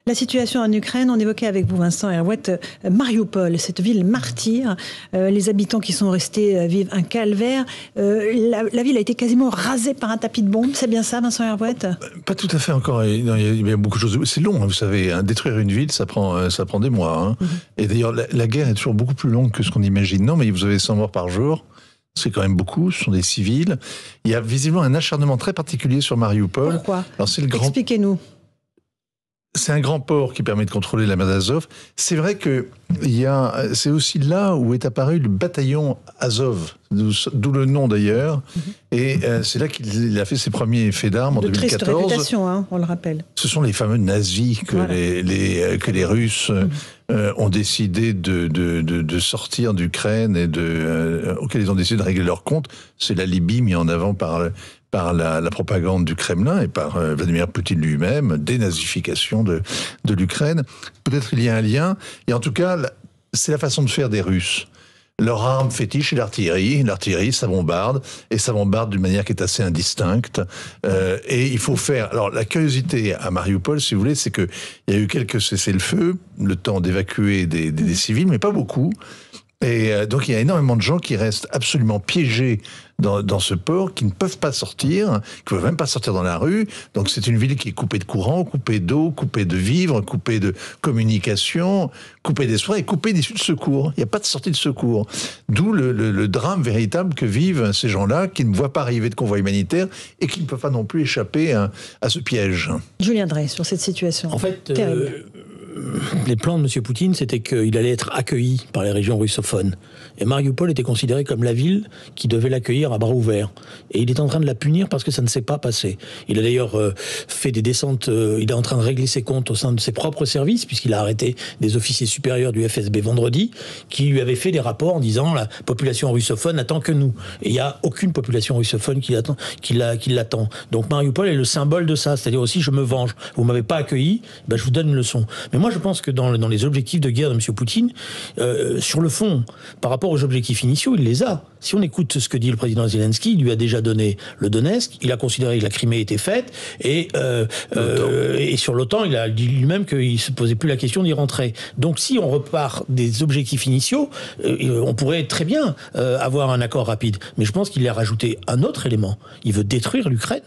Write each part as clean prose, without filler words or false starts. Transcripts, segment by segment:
La situation en Ukraine, on évoquait avec vous, Vincent Herouet, Mariupol, cette ville martyre. Les habitants qui sont restés vivent un calvaire. La ville a été quasiment rasée par un tapis de bombes. C'est bien ça, Vincent Herouet? Pas tout à fait encore. Il y a beaucoup de choses. C'est long, vous savez. Détruire une ville, ça prend des mois. Et d'ailleurs, la guerre est toujours beaucoup plus longue que ce qu'on imagine. Non, mais vous avez 100 morts par jour. C'est quand même beaucoup, ce sont des civils. Il y a visiblement un acharnement très particulier sur Mariupol. Pourquoi? Alors, Expliquez-nous. C'est un grand port qui permet de contrôler la mer d'Azov. C'est vrai que c'est aussi là où est apparu le bataillon Azov, d'où le nom d'ailleurs. Et c'est là qu'il a fait ses premiers faits d'armes en 2014. De triste réputation, on le rappelle. Ce sont les fameux nazis que les Russes ont décidé de sortir d'Ukraine et auxquels ils ont décidé de régler leur compte. C'est la Libye mis en avant par la propagande du Kremlin et par Vladimir Poutine lui-même, dénazification de l'Ukraine. Peut-être il y a un lien. Et en tout cas, c'est la façon de faire des Russes. Leur arme fétiche est l'artillerie. L'artillerie, ça bombarde. Et ça bombarde d'une manière qui est assez indistincte. Et il faut faire... Alors, la curiosité à Mariupol, si vous voulez, c'est qu'il y a eu quelques cessez-le-feu, le temps d'évacuer des civils, mais pas beaucoup. Et donc il y a énormément de gens qui restent absolument piégés dans ce port, qui ne peuvent pas sortir, qui ne peuvent même pas sortir dans la rue. Donc c'est une ville qui est coupée de courant, coupée d'eau, coupée de vivres, coupée de communication, coupée d'espoir et coupée d'issue de secours. Il n'y a pas de sortie de secours. D'où le drame véritable que vivent ces gens-là, qui ne voient pas arriver de convoi humanitaire et qui ne peuvent pas non plus échapper à ce piège. Julien Drey, sur cette situation. En fait, les plans de M. Poutine, c'était qu'il allait être accueilli par les régions russophones. Et Mariupol était considéré comme la ville qui devait l'accueillir à bras ouverts. Et il est en train de la punir parce que ça ne s'est pas passé. Il a d'ailleurs fait des descentes, il est en train de régler ses comptes au sein de ses propres services, puisqu'il a arrêté des officiers supérieurs du FSB vendredi, qui lui avaient fait des rapports en disant la population russophone n'attend que nous. Et il n'y a aucune population russophone qui l'attend. Donc Mariupol est le symbole de ça, c'est-à-dire aussi je me venge. Vous ne m'avez pas accueilli, je vous donne une leçon. Mais moi je pense que dans les objectifs de guerre de M. Poutine, sur le fond, par rapport aux objectifs initiaux, il les a. Si on écoute ce que dit le président Zelensky, il lui a déjà donné le Donetsk, il a considéré que la Crimée était faite, et sur l'OTAN, il a dit lui-même qu'il ne se posait plus la question d'y rentrer. Donc si on repart des objectifs initiaux, on pourrait très bien avoir un accord rapide. Mais je pense qu'il a rajouté un autre élément. Il veut détruire l'Ukraine.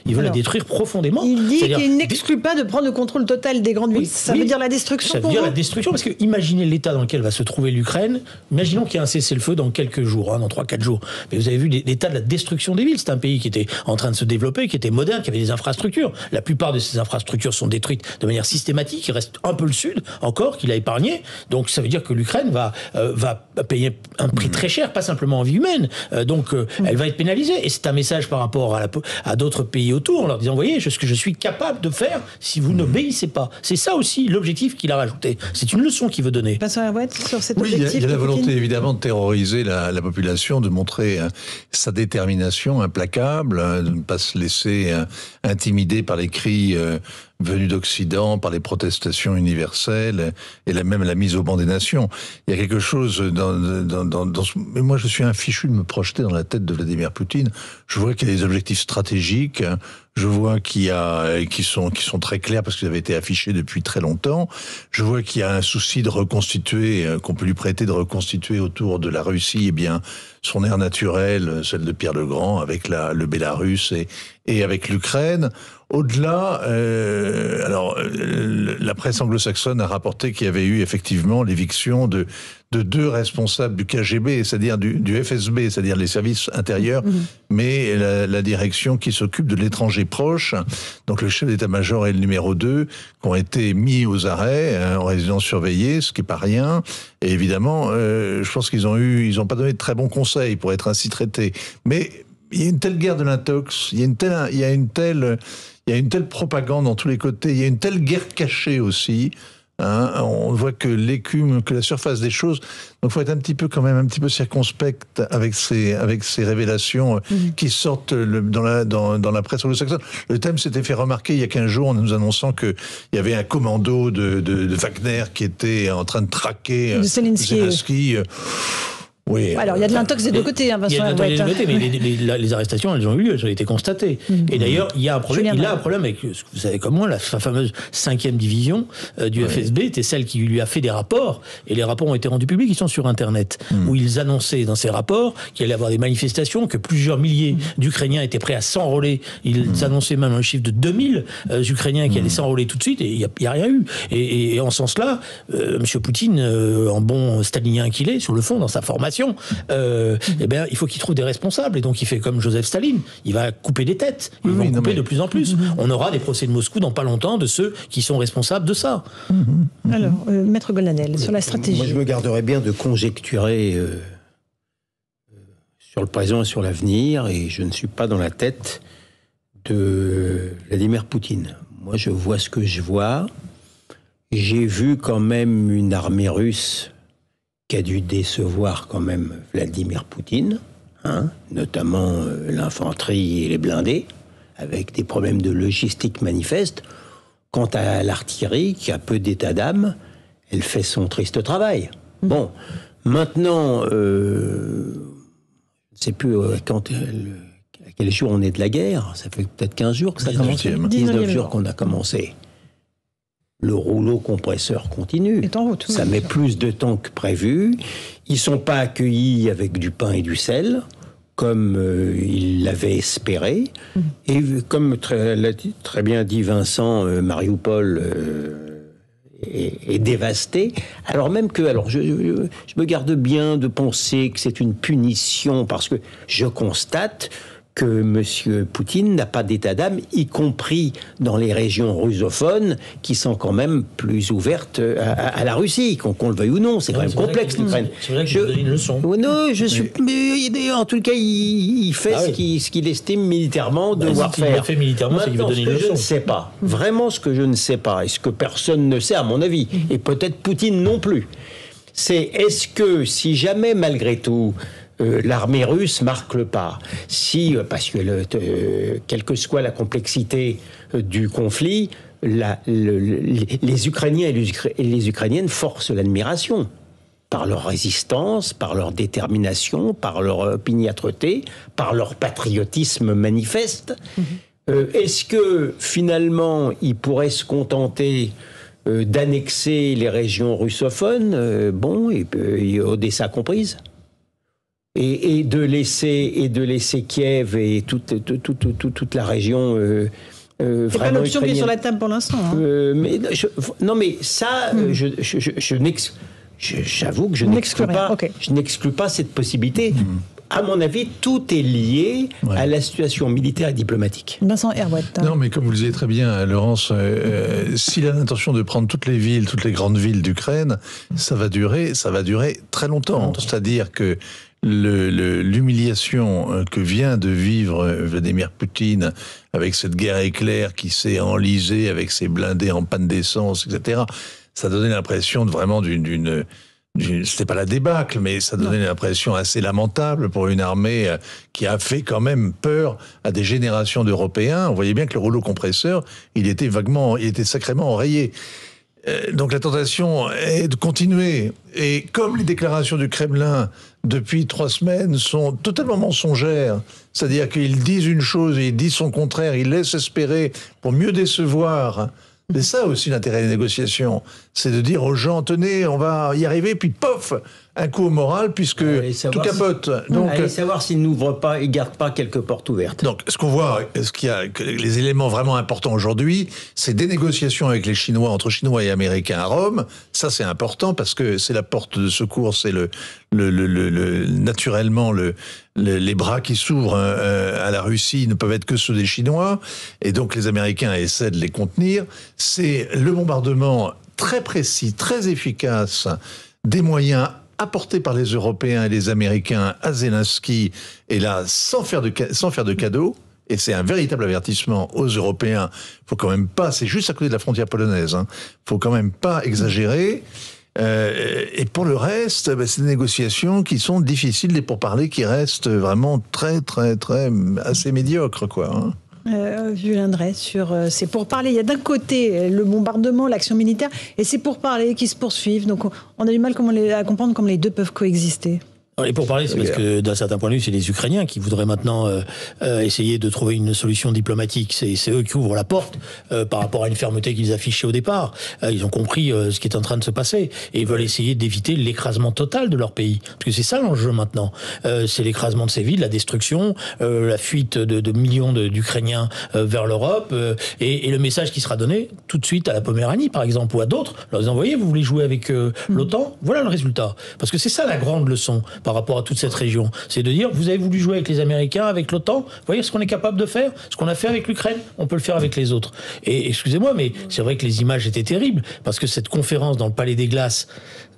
Il veut la détruire profondément. Il dit qu'il n'exclut pas de prendre le contrôle total des grandes villes. Ça veut dire la destruction. Ça veut dire la destruction, parce que imaginez l'état dans lequel va se trouver l'Ukraine. Imaginons qu'il y a un cessez-le-feu dans quelques jours, dans 3-4 jours. Mais vous avez vu l'état de la destruction des villes. C'est un pays qui était en train de se développer, qui était moderne, qui avait des infrastructures. La plupart de ces infrastructures sont détruites de manière systématique. Il reste un peu le sud encore qu'il a épargné. Donc ça veut dire que l'Ukraine va payer un prix très cher, pas simplement en vie humaine. Elle va être pénalisée. Et c'est un message par rapport à d'autres pays autour, en leur disant, voyez, ce que je suis capable de faire si vous n'obéissez pas. C'est ça aussi l'objectif qu'il a rajouté. C'est une leçon qu'il veut donner. Vincent Herouet, sur cet objectif. Il y a la volonté évidemment de terroriser la population, de montrer sa détermination implacable, de ne pas se laisser intimider par les cris venus d'Occident, par les protestations universelles et même la mise au banc des nations. Il y a quelque chose mais moi je suis un fichu de me projeter dans la tête de Vladimir Poutine. Je vois qu'il y a des objectifs stratégiques, je vois qui sont très clairs parce qu'ils avaient été affichés depuis très longtemps. Je vois qu'il y a un souci de reconstituer, qu'on peut lui prêter de reconstituer autour de la Russie, son aire naturelle, celle de Pierre le Grand, avec le Bélarus et avec l'Ukraine. Au-delà, la presse anglo-saxonne a rapporté qu'il y avait eu effectivement l'éviction de deux responsables du KGB, c'est-à-dire du FSB, c'est-à-dire les services intérieurs, mais la direction qui s'occupe de l'étranger proche, donc le chef d'état-major et le numéro 2, qui ont été mis aux arrêts, en résidence surveillée, ce qui n'est pas rien. Et évidemment, je pense qu'ils ont pas donné de très bons conseils pour être ainsi traités. Mais il y a une telle guerre de l'intox, il y a une telle propagande dans tous les côtés, il y a une telle guerre cachée aussi. On voit que l'écume, que la surface des choses. Donc, il faut être un petit peu circonspect avec ces révélations qui sortent dans la presse anglo-saxonne. Le Thème s'était fait remarquer il y a 15 jours en nous annonçant qu'il y avait un commando de Wagner qui était en train de traquer Zelensky. Oui. Alors, il y a de l'intox des deux côtés, Vincent Il y a de Herouet. l'intox des deux côtés, mais les arrestations, elles ont eu lieu, elles ont été constatées. Et d'ailleurs, il a un problème avec, vous savez comme moi, la fameuse 5e division du FSB était celle qui lui a fait des rapports, et les rapports ont été rendus publics, ils sont sur Internet, où ils annonçaient dans ces rapports qu'il allait y avoir des manifestations, que plusieurs milliers d'Ukrainiens étaient prêts à s'enrôler. Ils annonçaient même un chiffre de 2000 Ukrainiens qui allaient s'enrôler tout de suite, et il n'y a rien eu. Et en ce sens-là, M. Poutine, en bon stalinien qu'il est, sur le fond, dans sa formation, eh bien, il faut qu'il trouve des responsables. Et donc, il fait comme Joseph Staline. Il va couper des têtes. Ils vont couper de plus en plus. On aura des procès de Moscou dans pas longtemps de ceux qui sont responsables de ça. Alors, Maître Golnadel, sur la stratégie. Moi, je me garderais bien de conjecturer sur le présent et sur l'avenir. Et je ne suis pas dans la tête de Vladimir Poutine. Moi, je vois ce que je vois. J'ai vu quand même une armée russe qui a dû décevoir quand même Vladimir Poutine, notamment l'infanterie et les blindés, avec des problèmes de logistique manifestes. Quant à l'artillerie, qui a peu d'état d'âme, elle fait son triste travail. Bon, maintenant, je ne sais plus à quel jour on est de la guerre, ça fait peut-être 15 jours que ça a commencé. 19 jours qu'on a commencé. Le rouleau compresseur continue. Est en route, ça met plus de temps que prévu. Ils ne sont pas accueillis avec du pain et du sel, comme ils l'avaient espéré. Et comme l'a très bien dit Vincent, Mariupol est dévasté. Alors même que... Alors je me garde bien de penser que c'est une punition, parce que je constate que M. Poutine n'a pas d'état d'âme, y compris dans les régions russophones, qui sont quand même plus ouvertes à la Russie, qu'on le veuille ou non. C'est quand même complexe, l'Ukraine. C'est vrai que je donne une leçon. Non, mais en tout cas, il fait ce qu'il estime militairement devoir faire. Il a fait militairement, c'est qu'il veut donner une leçon. Je ne sais pas. Vraiment, ce que je ne sais pas, et ce que personne ne sait, à mon avis, et peut-être Poutine non plus, c'est est-ce que, si jamais, malgré tout, l'armée russe marque le pas. Parce que quelle que soit la complexité du conflit, les Ukrainiens et les Ukrainiennes forcent l'admiration par leur résistance, par leur détermination, par leur opiniâtreté, par leur patriotisme manifeste. Est-ce que finalement ils pourraient se contenter d'annexer les régions russophones, et Odessa comprise, et de laisser Kiev et toute la région c'est pas l'option qui est sur la table pour l'instant. J'avoue que je n'exclus pas cette possibilité. À mon avis, tout est lié à la situation militaire et diplomatique. Vincent Herouet. Non, mais comme vous le disiez très bien, Laurence, s'il a l'intention de prendre toutes les grandes villes d'Ukraine, ça va durer très longtemps. C'est-à-dire que l'humiliation que vient de vivre Vladimir Poutine avec cette guerre éclair qui s'est enlisée avec ses blindés en panne d'essence, etc., ça donnait l'impression c'était pas la débâcle, mais ça donnait l'impression assez lamentable pour une armée qui a fait quand même peur à des générations d'Européens. On voyait bien que le rouleau compresseur, il était sacrément enrayé. Donc la tentation est de continuer. Et comme les déclarations du Kremlin depuis 3 semaines sont totalement mensongères, c'est-à-dire qu'ils disent une chose et ils disent son contraire, ils laissent espérer pour mieux décevoir. C'est ça aussi l'intérêt des négociations, c'est de dire aux gens, tenez, on va y arriver, puis pof, un coup au moral, puisque tout capote. Donc, allez savoir s'ils n'ouvrent pas et gardent pas quelques portes ouvertes. Donc, ce qu'on voit, les éléments vraiment importants aujourd'hui, c'est des négociations avec les Chinois, entre Chinois et Américains à Rome. Ça, c'est important parce que c'est la porte de secours, c'est naturellement les bras qui s'ouvrent à la Russie ne peuvent être que ceux des Chinois, et donc les Américains essaient de les contenir. C'est le bombardement très précis, très efficace des moyens apportés par les Européens et les Américains à Zelensky, et là, sans faire de cadeau. Et c'est un véritable avertissement aux Européens. Faut quand même pas, c'est juste à côté de la frontière polonaise, faut quand même pas exagérer. Et pour le reste, c'est des négociations qui sont difficiles, des pourparlers qui restent vraiment très, très, très assez médiocres, quoi. Julien Drey, c'est pourparlers. Il y a d'un côté le bombardement, l'action militaire, et c'est pourparlers qui se poursuivent. Donc on a du mal à comprendre comment les deux peuvent coexister. Et pour parler, c'est parce que d'un certain point de vue, c'est les Ukrainiens qui voudraient maintenant essayer de trouver une solution diplomatique. C'est eux qui ouvrent la porte par rapport à une fermeté qu'ils affichaient au départ. Ils ont compris ce qui est en train de se passer et ils veulent essayer d'éviter l'écrasement total de leur pays. Parce que c'est ça l'enjeu maintenant. C'est l'écrasement de ces villes, la destruction, la fuite de millions d'Ukrainiens vers l'Europe et le message qui sera donné tout de suite à la Poméranie, par exemple, ou à d'autres. Alors, vous voyez, vous voulez jouer avec l'OTAN, voilà le résultat. Parce que c'est ça la grande leçon par rapport à toute cette région. C'est de dire, vous avez voulu jouer avec les Américains, avec l'OTAN, vous voyez ce qu'on est capable de faire, ce qu'on a fait avec l'Ukraine, on peut le faire avec les autres. Et excusez-moi, mais c'est vrai que les images étaient terribles, parce que cette conférence dans le Palais des Glaces,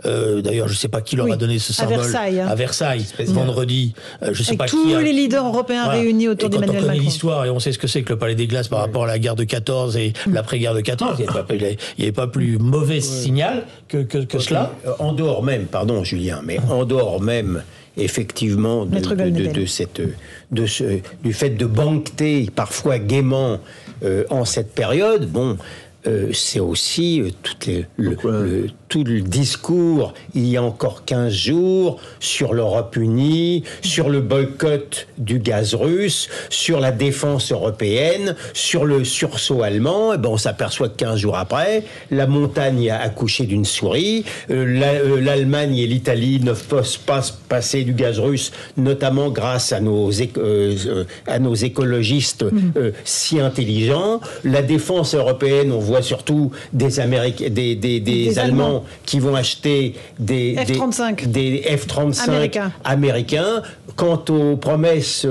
d'ailleurs, je ne sais pas qui leur a donné ce symbole. À Versailles, vendredi. Je ne sais pas qui. Tous les leaders européens réunis autour d'Emmanuel Macron. On connaît l'histoire et on sait ce que c'est que le Palais des Glaces par rapport à la guerre de 14 et l'après-guerre de 14. Il n'y avait pas plus mauvais signal que cela. En dehors même, pardon Julien, mais en dehors même, effectivement, du fait de banqueter parfois gaiement en cette période, bon. C'est aussi tout le discours, il y a encore 15 jours, sur l'Europe unie, sur le boycott du gaz russe, sur la défense européenne, sur le sursaut allemand. Et ben on s'aperçoit que 15 jours après, la montagne a accouché d'une souris, l'Allemagne et l'Italie ne peuvent pas passer du gaz russe, notamment grâce à nos écologistes si intelligents. La défense européenne, on voit surtout des Allemands qui vont acheter des F-35 américains. Quant aux promesses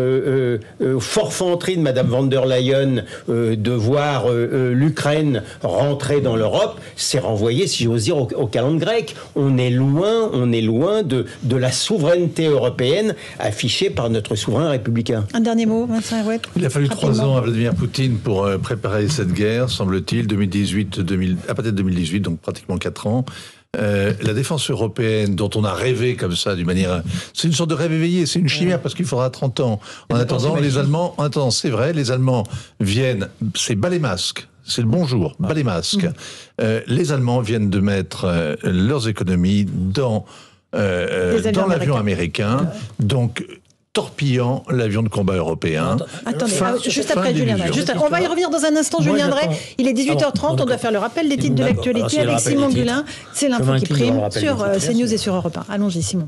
forfanteries de Madame von der Leyen de voir l'Ukraine rentrer dans l'Europe, c'est renvoyé, si j'ose dire, au calendrier grec. On est loin de la souveraineté européenne affichée par notre souverain républicain. Un dernier mot, Vincent Herouet. Il a fallu 3 ans à Vladimir Poutine pour préparer cette guerre, semble-t-il, à partir de 2018, donc pratiquement 4 ans. La défense européenne, dont on a rêvé comme ça, d'une manière, c'est une sorte de rêve éveillé, c'est une chimère parce qu'il faudra 30 ans. En attendant, c'est vrai, les Allemands viennent, c'est bas les masques. C'est le bonjour, bas les masques. Les Allemands viennent de mettre leurs économies dans l'avion américain, donc torpillant l'avion de combat européen. Attendez, juste après Julien Drey. On va y revenir dans un instant, Julien Drey. Il est 18h30, on doit faire le rappel des titres de l'actualité avec Simon Guillain. C'est l'info qui prime sur CNews et sur Europe 1. Allons-y, Simon.